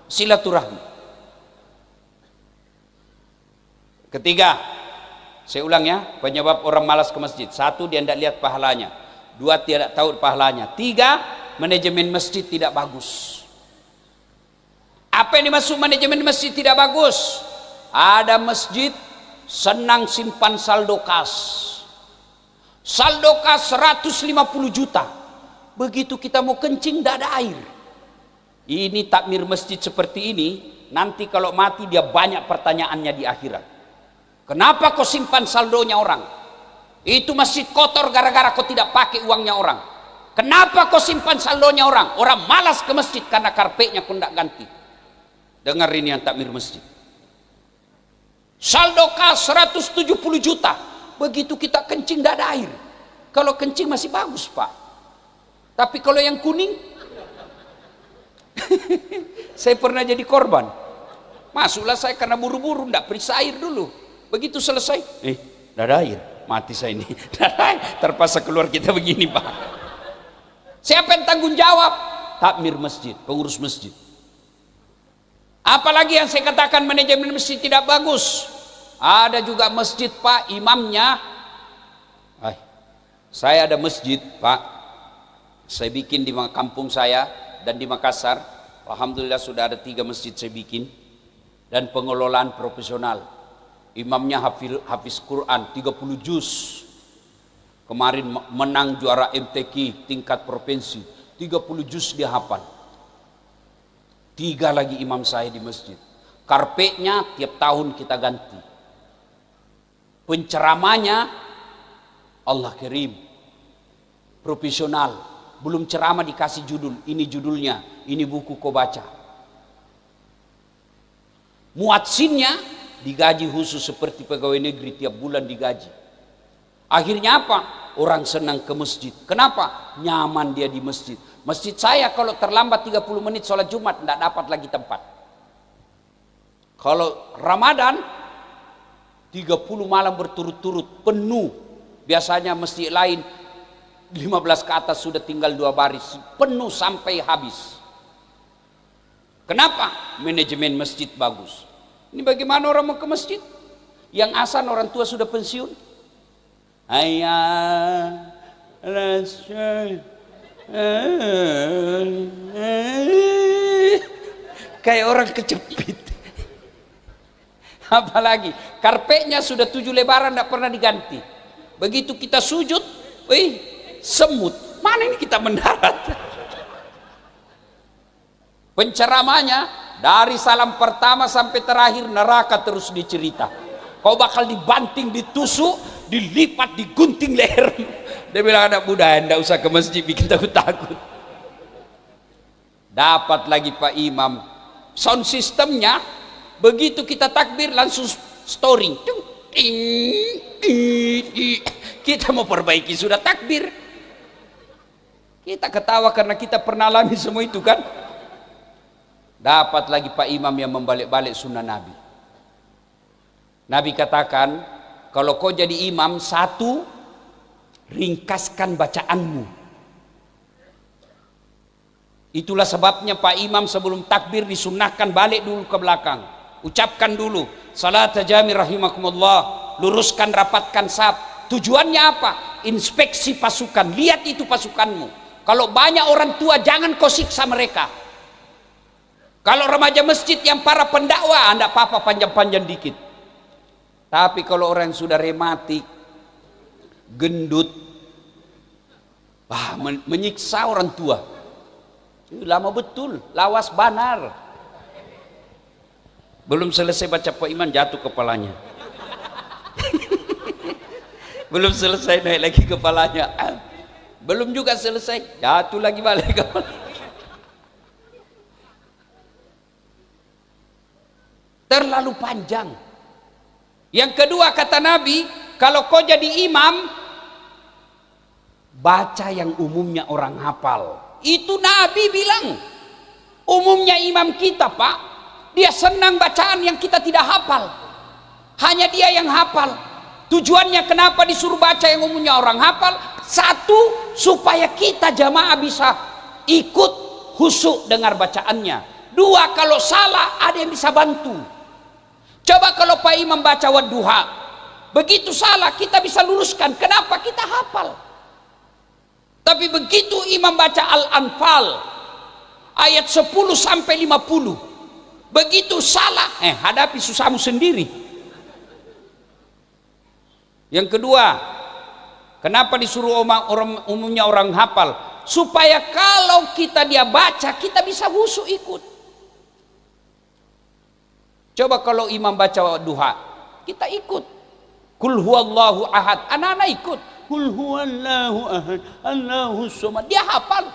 Silaturahmi. Ketiga, saya ulang ya, penyebab orang malas ke masjid. 1, dia tidak lihat pahalanya. 2, tidak tahu pahalanya. 3, manajemen masjid tidak bagus. Apa yang dimaksud manajemen masjid tidak bagus? Ada masjid senang simpan saldo kas. Saldo kas 150 juta. Begitu kita mau kencing tidak ada air. Ini takmir masjid seperti ini, nanti kalau mati dia banyak pertanyaannya di akhirat. Kenapa kau simpan saldonya orang? Itu masjid kotor gara-gara kau tidak pakai uangnya orang. Kenapa kau simpan saldonya orang? Orang malas ke masjid karena karpetnya kau tidak ganti. Dengar ini yang takmir masjid. Saldo kas 170 juta. Begitu kita kencing tidak ada air. Kalau kencing masih bagus Pak. Tapi kalau yang kuning, saya pernah jadi korban. Masuklah saya karena buru-buru, tidak periksa air dulu. Begitu selesai, tidak ada air. Mati saya ini. Terpaksa keluar kita begini Pak. Siapa yang tanggung jawab? Takmir masjid, pengurus masjid. Apalagi yang saya katakan manajemen masjid tidak bagus. Ada juga masjid Pak, imamnya Saya ada masjid, Pak. Saya bikin di kampung saya dan di Makassar. Alhamdulillah sudah ada 3 masjid saya bikin. Dan pengelolaan profesional. Imamnya hafiz Quran 30 juz. Kemarin menang juara MTQ tingkat provinsi. 30 juz dia hafal. 3 lagi imam saya di masjid. Karpetnya tiap tahun kita ganti. Penceramanya Allah kirim. Profesional. Belum ceramah dikasih judul. Ini judulnya. Ini buku kau baca. Muadzinnya digaji khusus seperti pegawai negeri, tiap bulan digaji. Akhirnya apa? Orang senang ke masjid. Kenapa? Nyaman dia di masjid. Masjid saya kalau terlambat 30 menit sholat Jumat tidak dapat lagi tempat. Kalau Ramadan 30 malam berturut-turut penuh. Biasanya masjid lain 15 ke atas sudah tinggal 2 baris, penuh sampai habis. Kenapa? Manajemen masjid bagus. Ini bagaimana orang mau ke masjid? Yang azan orang tua sudah pensiun. Ayah Rasul. Kayak orang kecepit. Apalagi karpetnya sudah 7 lebaran tidak pernah diganti. Begitu kita sujud, semut. Mana ini kita mendarat? Penceramanya dari salam pertama sampai terakhir neraka terus dicerita. Kau bakal dibanting, ditusuk, dilipat, digunting leher. Dia bilang anak muda, enggak usah ke masjid bikin takut-takut. Dapat lagi Pak Imam. Sound sistemnya begitu kita takbir langsung storing. Kita mau perbaiki sudah takbir. Kita ketawa karena kita pernah alami semua itu kan. Dapat lagi Pak Imam yang membalik-balik sunnah Nabi. Nabi katakan, kalau kau jadi imam, 1, ringkaskan bacaanmu. Itulah sebabnya Pak Imam sebelum takbir disunnahkan balik dulu ke belakang. Ucapkan dulu, salat jami rahimakumullah, luruskan rapatkan saf. Tujuannya apa? Inspeksi pasukan, lihat itu pasukanmu. Kalau banyak orang tua jangan kau siksa mereka. Kalau remaja masjid yang para pendakwah, anda apa-apa panjang-panjang dikit. Tapi kalau orang yang sudah rematik, gendut, menyiksa orang tua. Lama betul, lawas banar. Belum selesai baca Pak Iman jatuh kepalanya. Belum selesai naik lagi kepalanya. Belum juga selesai, jatuh lagi balik kepalanya. Terlalu panjang. Yang kedua kata Nabi, kalau kau jadi imam, baca yang umumnya orang hafal. Itu Nabi bilang. Umumnya imam kita Pak, dia senang bacaan yang kita tidak hafal. Hanya dia yang hafal. Tujuannya kenapa disuruh baca yang umumnya orang hafal? 1, supaya kita jamaah bisa ikut khusyuk dengar bacaannya. 2, kalau salah ada yang bisa bantu. Coba kalau Pak Imam baca wadduha, begitu salah kita bisa luruskan. Kenapa? Kita hafal. Tapi begitu imam baca Al-Anfal ayat 10 sampai 50, begitu salah, hadapi susahmu sendiri. Yang kedua, kenapa disuruh orang umumnya orang hafal? Supaya kalau dia baca, kita bisa khusyuk ikut. Coba kalau imam baca duha, kita ikut. Kul huwallahu ahad, anak-anak ikut. Kul huwallahu ahad, Allahus samad. Dia hafal.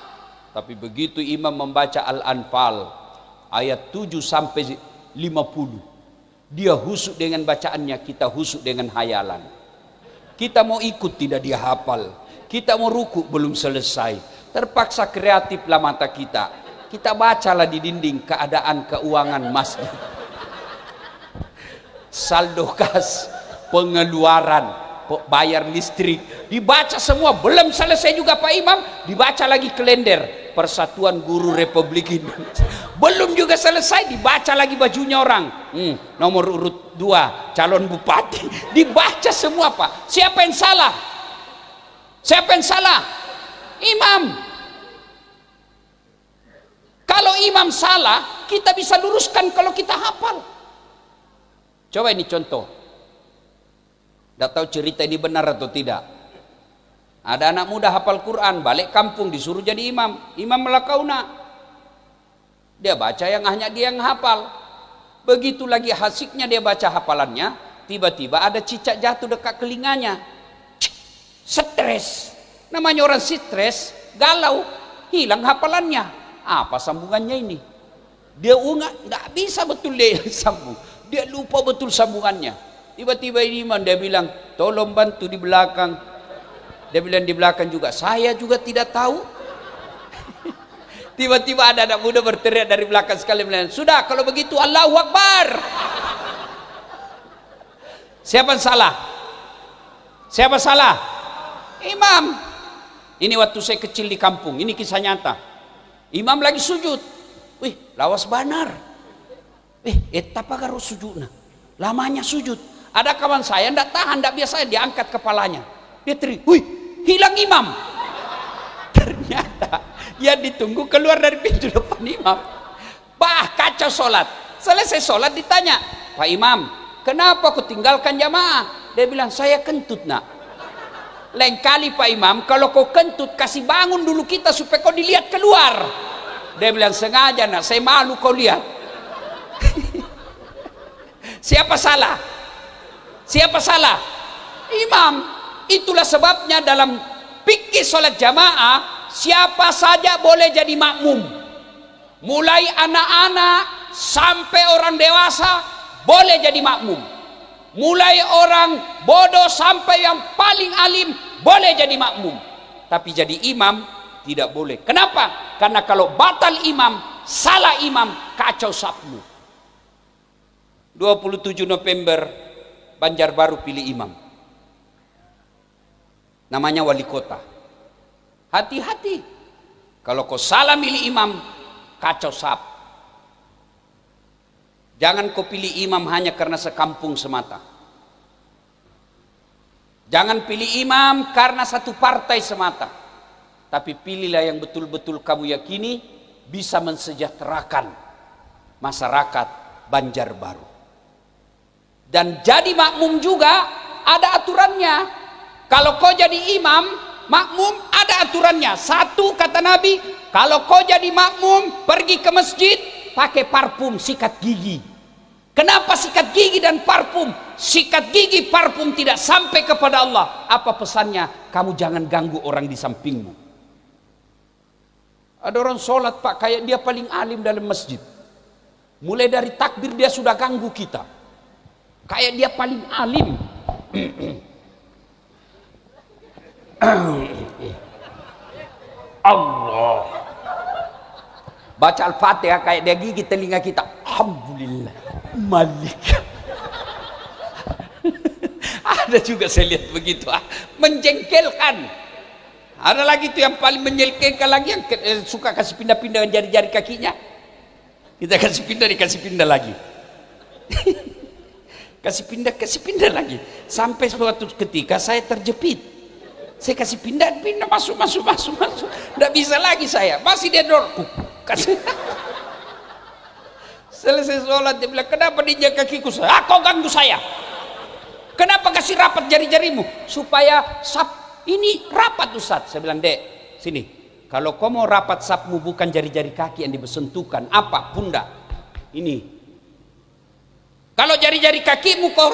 Tapi begitu imam membaca Al-Anfal ayat 7 sampai 50, dia khusyuk dengan bacaannya, kita khusyuk dengan hayalan. Kita mau ikut tidak dia hafal. Kita mau ruku belum selesai. Terpaksa kreatiflah mata kita. Kita bacalah di dinding keadaan keuangan masjid. Saldo kas, pengeluaran, bayar listrik, dibaca semua. Belum selesai juga Pak Imam, dibaca lagi kalender Persatuan Guru Republik Indonesia. Belum juga selesai, dibaca lagi bajunya orang. Nomor urut 2 calon bupati, dibaca semua Pak. Siapa yang salah? Siapa yang salah? Imam. Kalau imam salah, kita bisa luruskan kalau kita hafal. Coba ini contoh. Tidak tahu cerita ini benar atau tidak. Ada anak muda hafal Quran, balik kampung disuruh jadi imam. Imam melakauna. Dia baca yang hanya dia yang hafal. Begitu lagi asiknya dia baca hafalannya, tiba-tiba ada cicak jatuh dekat telinganya. Stres. Namanya orang stres, galau, hilang hafalannya. Apa sambungannya ini? Dia nggak bisa betul dia sambung. Dia lupa betul sambungannya. Tiba-tiba ini imam dia bilang, tolong bantu di belakang. Dia bilang di belakang juga, saya juga tidak tahu. Tiba-tiba ada anak muda berteriak dari belakang sekali bilang, sudah kalau begitu Allahu Akbar. Siapa yang salah? Siapa salah? Imam. Ini waktu saya kecil di kampung, ini kisah nyata. Imam lagi sujud. Wih, lawas banar. Etapa karo sujudna. Lamanya sujud. Ada kawan saya ndak tahan, ndak biasa diangkat kepalanya. Dia teriak, wih, hilang imam. Ternyata dia ditunggu keluar dari pintu depan imam. Kacau sholat. Selesai sholat ditanya, Pak Imam, kenapa kau tinggalkan jamaah? Dia bilang, saya kentut nak. Lain kali Pak Imam, kalau kau kentut kasih bangun dulu kita supaya kau dilihat keluar. Dia bilang, sengaja nak, saya malu kau lihat. Siapa salah? Siapa salah? Imam. Itulah sebabnya dalam fikih sholat jamaah, siapa saja boleh jadi makmum. Mulai anak-anak sampai orang dewasa boleh jadi makmum. Mulai orang bodoh sampai yang paling alim boleh jadi makmum. Tapi jadi imam tidak boleh. Kenapa? Karena kalau batal imam, salah imam, kacau sapmu. 27 November Banjarbaru pilih imam. Namanya wali kota. Hati-hati. Kalau kau salah milih imam, kacau sap. Jangan kau pilih imam hanya karena sekampung semata. Jangan pilih imam karena satu partai semata. Tapi pilihlah yang betul-betul kamu yakini bisa mensejahterakan masyarakat Banjarbaru. Dan jadi makmum juga ada aturannya. Kalau kau jadi imam, makmum ada aturannya. Satu, kata Nabi, kalau kau jadi makmum, pergi ke masjid, pakai parfum, sikat gigi. Kenapa sikat gigi dan parfum? Sikat gigi, parfum tidak sampai kepada Allah. Apa pesannya? Kamu jangan ganggu orang di sampingmu. Ada orang sholat Pak, kayak dia paling alim dalam masjid. Mulai dari takbir dia sudah ganggu kita. Kayak dia paling alim. Allah. Baca Al-Fatihah kayak dia gigit telinga kita. Alhamdulillah. Malik. Ada juga saya lihat begitu. Menjengkelkan. Ada lagi tuh yang paling menjengkelkan lagi, yang suka kasih pindah-pindah jari-jari kakinya. Kita kasih pindah, dikasih pindah lagi. kasih pindah lagi. Sampai suatu ketika saya terjepit. Saya kasih pindah, masuk. Nggak bisa lagi saya. Masih dia dorong. Selesai sholat dia bilang, kenapa diinjak kakiku? Kau ganggu saya. Kenapa kasih rapat jari-jarimu? Supaya sap ini rapat Ustaz. Saya bilang, Dek, sini. Kalau kau mau rapat sapmu bukan jari-jari kaki yang dibersentuhkan. Apa? Pundak. Ini. Kalau jari-jari kakimu kau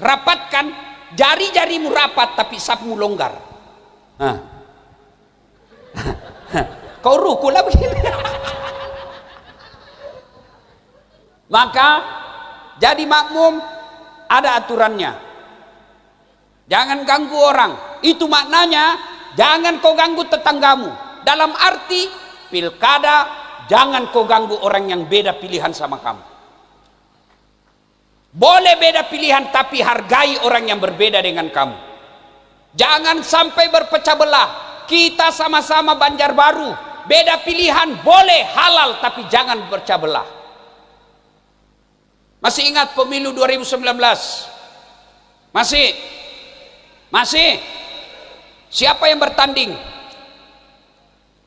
rapatkan, jari-jarimu rapat tapi sapmu longgar. Kau rukulah begini. Maka jadi makmum ada aturannya. Jangan ganggu orang. Itu maknanya jangan kau ganggu tetanggamu. Dalam arti pilkada, jangan kau ganggu orang yang beda pilihan sama kamu. Boleh beda pilihan tapi hargai orang yang berbeda dengan kamu. Jangan sampai berpecah belah. Kita sama-sama Banjarbaru, beda pilihan boleh halal tapi jangan berpecah belah. Masih ingat pemilu 2019? Masih Siapa yang bertanding?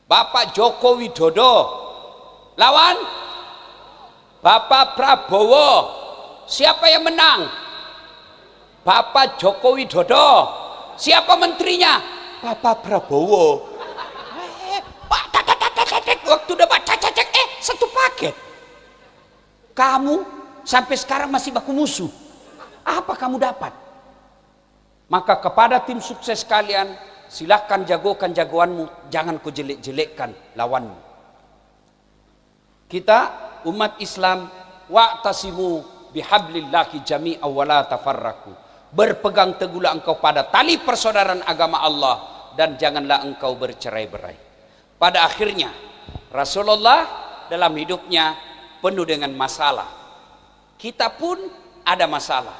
Bapak Joko Widodo lawan Bapak Prabowo. Siapa yang menang? Bapak Joko Widodo. Siapa menterinya? Bapak Prabowo. Waktu debat satu paket. Kamu sampai sekarang masih baku musuh. Apa kamu dapat? Maka kepada tim sukses kalian, silahkan jagokan jagoanmu, jangan kau jelek-jelekkan lawanmu. Kita umat Islam, wa'tasimu bihablillahi jami'an wa la tafarraqu. Berpegang teguhlah engkau pada tali persaudaraan agama Allah dan janganlah engkau bercerai-berai. Pada akhirnya Rasulullah dalam hidupnya penuh dengan masalah. Kita pun ada masalah.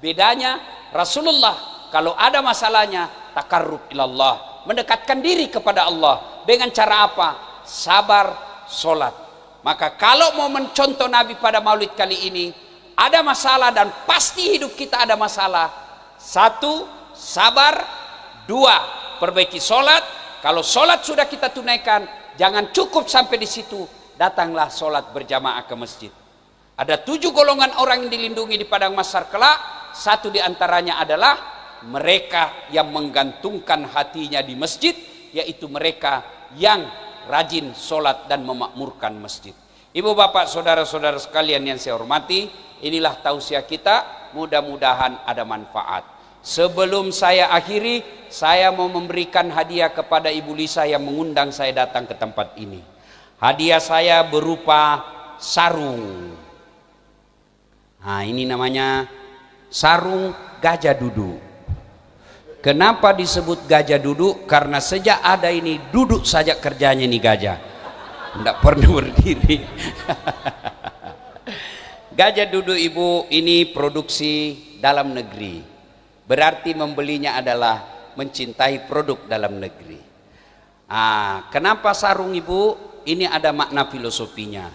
Bedanya Rasulullah kalau ada masalahnya takarrub ilallah, mendekatkan diri kepada Allah dengan cara apa? Sabar, sholat. Maka kalau mau mencontoh Nabi pada Maulid kali ini, ada masalah dan pasti hidup kita ada masalah. 1, sabar. 2, perbaiki sholat. Kalau sholat sudah kita tunaikan, jangan cukup sampai di situ, datanglah sholat berjamaah ke masjid. Ada 7 golongan orang yang dilindungi di padang mahsyar kelak. 1 diantaranya adalah mereka yang menggantungkan hatinya di masjid, yaitu mereka yang rajin sholat dan memakmurkan masjid. Ibu bapak saudara-saudara sekalian yang saya hormati, inilah tausiah kita, mudah-mudahan ada manfaat. Sebelum saya akhiri, saya mau memberikan hadiah kepada Ibu Lisa yang mengundang saya datang ke tempat ini. Hadiah saya berupa sarung. Nah, ini namanya sarung gajah duduk. Kenapa disebut gajah duduk? Karena sejak ada ini duduk saja kerjanya ini gajah, tidak pernah berdiri. Gajah duduk ibu ini produksi dalam negeri, berarti membelinya adalah mencintai produk dalam negeri. Kenapa sarung ibu? Ini ada makna filosofinya.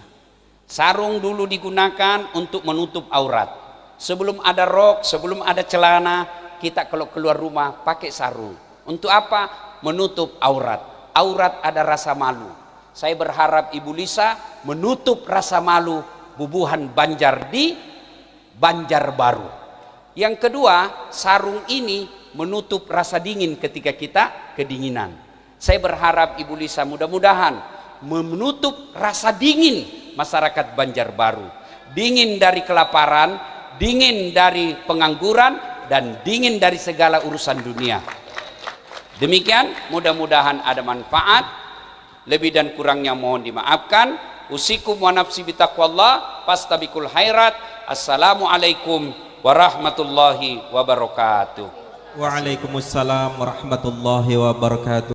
Sarung dulu digunakan untuk menutup aurat. Sebelum ada rok, sebelum ada celana, kita kalau keluar rumah pakai sarung. Untuk apa? Menutup aurat. Aurat ada rasa malu. Saya berharap Ibu Lisa menutup rasa malu bubuhan Banjar di Banjarbaru. Yang kedua, sarung ini menutup rasa dingin ketika kita kedinginan. Saya berharap Ibu Lisa mudah-mudahan menutup rasa dingin masyarakat Banjarbaru. Dingin dari kelaparan, dingin dari pengangguran, dan dingin dari segala urusan dunia. Demikian, mudah-mudahan ada manfaat. Lebih dan kurangnya mohon dimaafkan. Usikum wa nafsi bitaqwallah fastabikul khairat. Assalamualaikum warahmatullahi wabarakatuh. Waalaikumsalam warahmatullahi wabarakatuh.